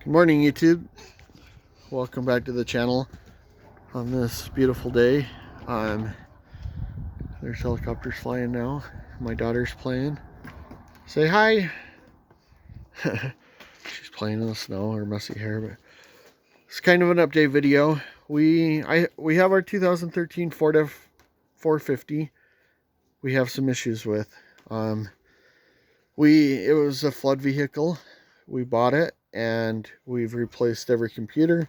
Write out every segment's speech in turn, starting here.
Good morning, YouTube. Welcome back to the channel on this beautiful day. There's helicopters flying now. My daughter's playing. Say hi. She's playing in the snow, her messy hair, but it's kind of an update video. We have our 2013 Ford F450. We have some issues with. It was a flood vehicle. We bought it and we've replaced every computer,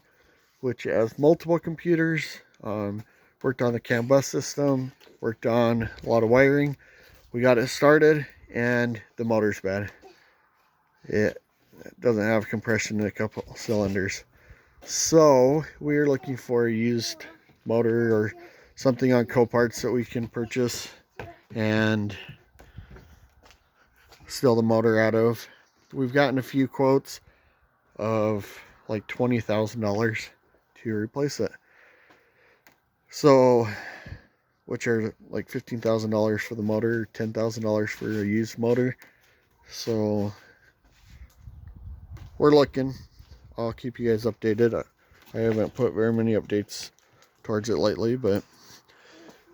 which has multiple computers. Worked on the CAN bus system, worked on a lot of wiring. We got it started and the motor's bad. It doesn't have compression in a couple cylinders. So we're looking for a used motor or something on Coparts that we can purchase and steal the motor out of. We've gotten a few quotes of like $20,000 to replace it. So, which are like $15,000 for the motor, $10,000 for a used motor. So we're looking. I'll keep you guys updated. I haven't put very many updates towards it lately, but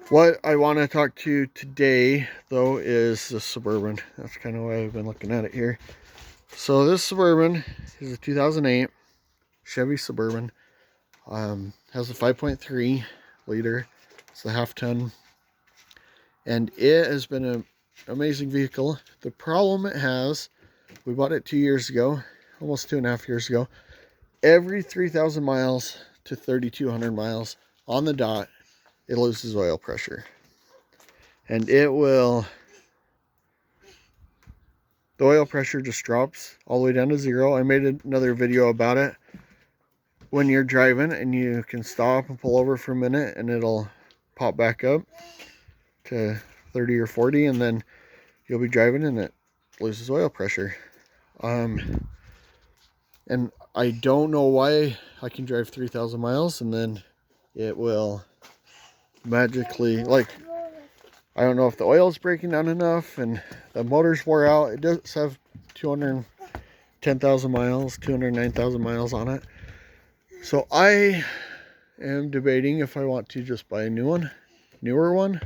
what I want to talk to you today though is the Suburban. That's kind of why I've been looking at it here. So this Suburban is a 2008 Chevy Suburban. Has a 5.3 liter. It's a half-ton, and it has been an amazing vehicle. The problem it has, we bought it 2 years ago, almost 2.5 years ago. Every 3,000 miles to 3,200 miles on the dot, it loses oil pressure, and the oil pressure just drops all the way down to zero. I made another video about it. When you're driving and you can stop and pull over for a minute and it'll pop back up to 30 or 40, and then you'll be driving and it loses oil pressure. And I don't know why I can drive 3,000 miles and then it will magically, like, I don't know if the oil's breaking down enough and the motor's wore out. It does have 210,000 miles, 209,000 miles on it. So I am debating if I want to just buy a newer one.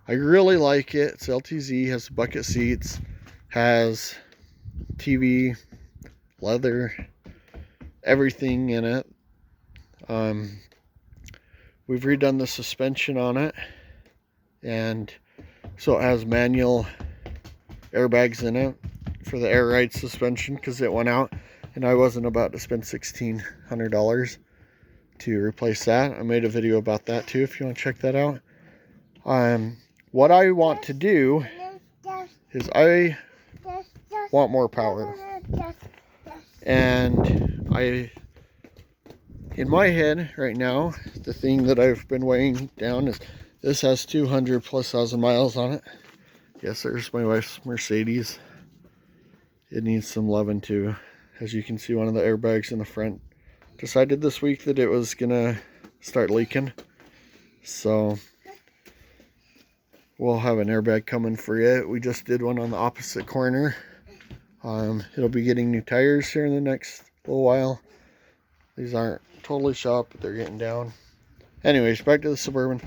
I really like it. It's LTZ, has bucket seats, has TV, leather, everything in it. We've redone the suspension on it, and so it has manual airbags in it for the air ride suspension because it went out and I wasn't about to spend $1,600 to replace that. I made a video about that too if you want to check that out. What I want to do is I want more power, and in my head right now, the thing that I've been weighing down is this has 200,000+ miles on it. Yes, there's my wife's Mercedes. It needs some loving too. As you can see, one of the airbags in the front decided this week that it was gonna start leaking. So we'll have an airbag coming for it. We just did one on the opposite corner. It'll be getting new tires here in the next little while. These aren't totally shot, but they're getting down. Anyways, back to the Suburban.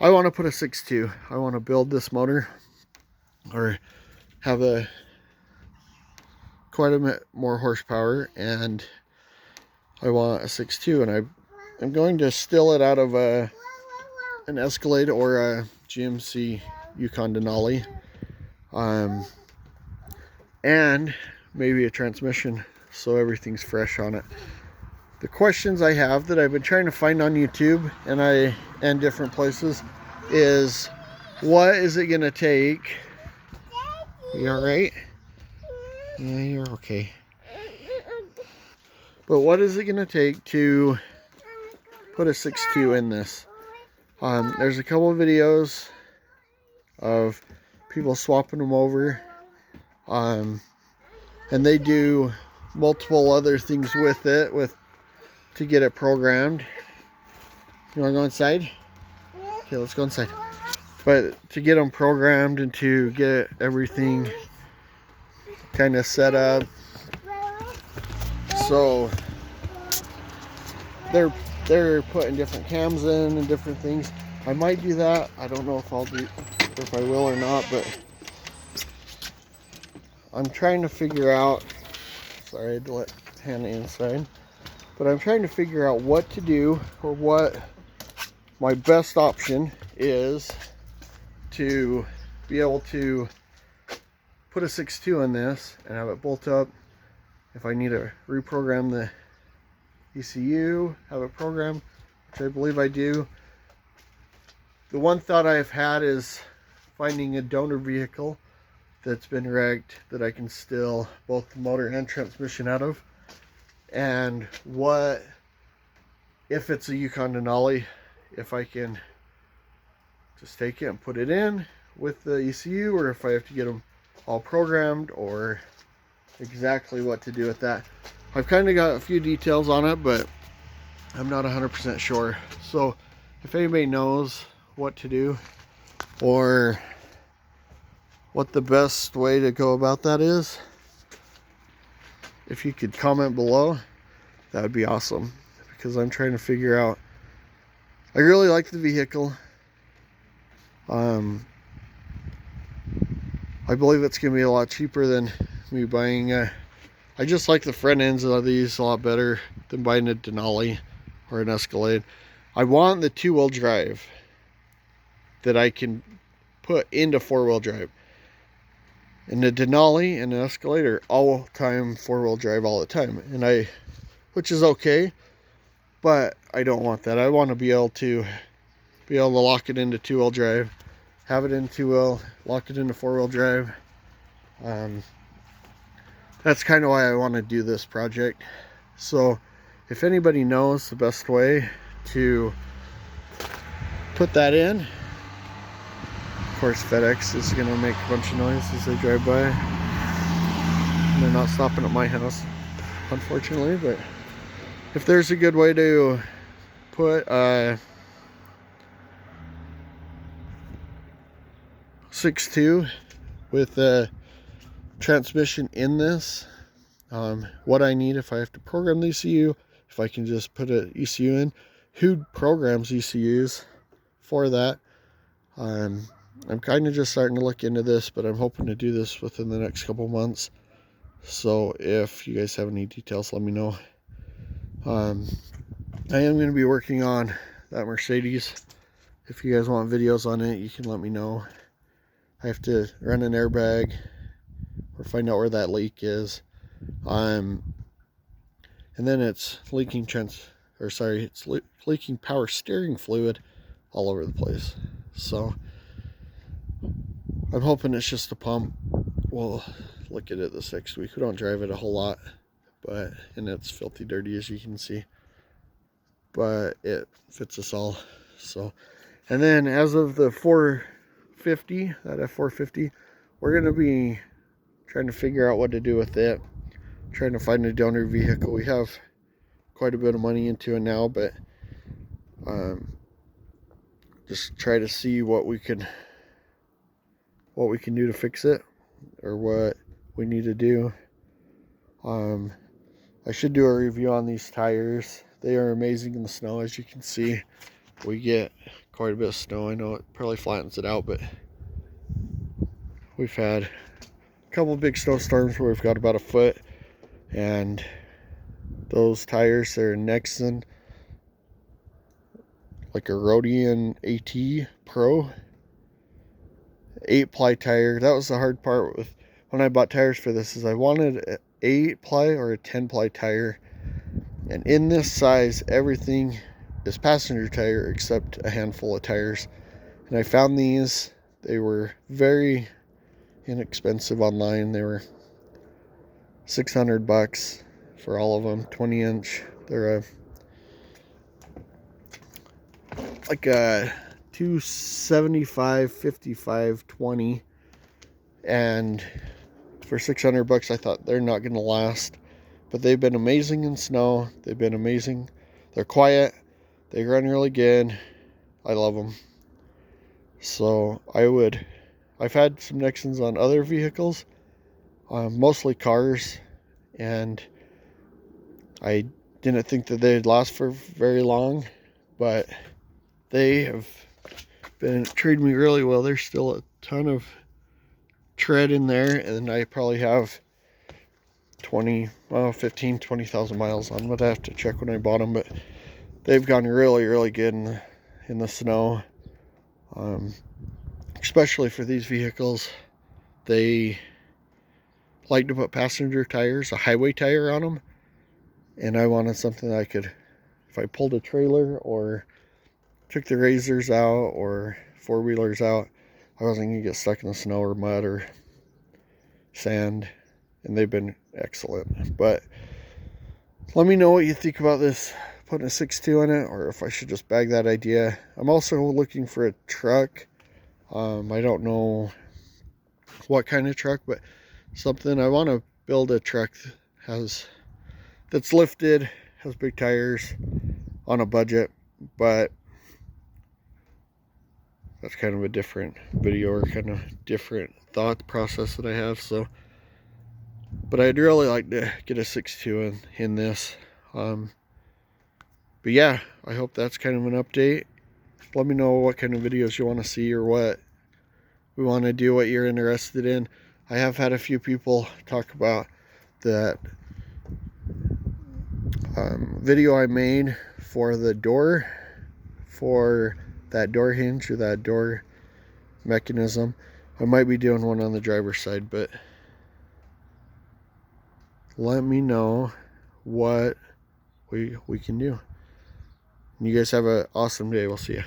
I want to put a 6.2. I want to build this motor, or have quite a bit more horsepower, and I want a 6.2, and I'm going to steal it out of an Escalade or a GMC Yukon Denali, and maybe a transmission so everything's fresh on it. The questions I have that I've been trying to find on YouTube and different places is, what is it gonna take? You all right? Yeah, you're okay. But what is it gonna take to put a 6.2 in this? There's a couple of videos of people swapping them over, and they do multiple other things with it to get it programmed. You want to go inside? Okay, let's go inside. But to get them programmed and to get everything kind of set up So they're putting different cams in and different things. I might do that. I don't know if I'll do, or if I will or not, but I'm trying to figure out, sorry, I had to let Hannah inside, but I'm trying to figure out what to do, or what my best option is to be able to put a 6.2 in this and have it bolt up. If I need to reprogram the ECU, have it programmed, which I believe I do. The one thought I've had is finding a donor vehicle that's been wrecked that I can steal both the motor and transmission out of. And what if it's a Yukon Denali, if I can just take it and put it in with the ECU, or if I have to get them all programmed, or exactly what to do with that. I've kind of got a few details on it, but I'm not 100% sure. So if anybody knows what to do, or what the best way to go about that is, if you could comment below, that would be awesome, because I'm trying to figure out. I really like the vehicle. I believe it's gonna be a lot cheaper than me buying I just like the front ends of these a lot better than buying a Denali or an Escalade. I want the 2-wheel drive that I can put into 4-wheel drive. And the Denali and the Escalade are all-time 4-wheel drive all the time, and which is okay, but I don't want that. I want to be able to lock it into 2-wheel drive, have it in 2-wheel, lock it into 4-wheel drive. That's kind of why I want to do this project. So if anybody knows the best way to put that in, of course FedEx is going to make a bunch of noise as they drive by. And they're not stopping at my house, unfortunately, but if there's a good way to put 6.2 with a transmission in this, what I need, if I have to program the ECU, if I can just put an ECU in, who programs ECUs for that. I'm kind of just starting to look into this, but I'm hoping to do this within the next couple months. So if you guys have any details, let me know. I am going to be working on that Mercedes. If you guys want videos on it, you can let me know. I have to run an airbag or find out where that leak is. And then it's leaking leaking power steering fluid all over the place. So I'm hoping it's just a pump. We'll look at it this next week. We don't drive it a whole lot, and it's filthy dirty, as you can see, but it fits us all. So, and then as of the 450, that f450, we're going to be trying to figure out what to do with it, trying to find a donor vehicle. We have quite a bit of money into it now, but just try to see what we can do to fix it, or what we need to do. I should do a review on these tires. They are amazing in the snow. As you can see, we get quite a bit of snow. I know it probably flattens it out, but we've had a couple big snowstorms where we've got about a foot, and those tires are Nexen, like a Rodian AT Pro 8-ply tire. That was the hard part with when I bought tires for this, is I wanted an 8-ply or a 10-ply tire, and in this size everything is passenger tire except a handful of tires. And I found these. They were very inexpensive online. They were $600 for all of them, 20-inch. They're like a 275, 55, 20, and for $600 I thought they're not going to last, but they've been amazing in snow. They've been amazing. They're quiet, they run really good. I love them. So I've had some Nexens on other vehicles, mostly cars, and I didn't think that they'd last for very long, but they have been treating me really well. There's still a ton of tread in there, and I probably have 20,000 miles on them. I'd have to check when I bought them, but they've gone really good in the snow. Especially for these vehicles, they like to put passenger tires, a highway tire on them, and I wanted something that I could, if I pulled a trailer or took the razors out or four-wheelers out, I wasn't going to get stuck in the snow or mud or sand, and they've been excellent. But let me know what you think about this, putting a 6.2 in it, or if I should just bag that idea. I'm also looking for a truck. I don't know what kind of truck, but something. I want to build a truck that's lifted, has big tires, on a budget, but that's kind of a different video or kind of different thought process that I have. So, but I'd really like to get a 6.2 in this. But yeah, I hope that's kind of an update. Let me know what kind of videos you want to see or what we want to do, what you're interested in. I have had a few people talk about that video I made for the door, for that door hinge or that door mechanism. I might be doing one on the driver's side, but let me know what we can do. You guys have an awesome day. We'll see you.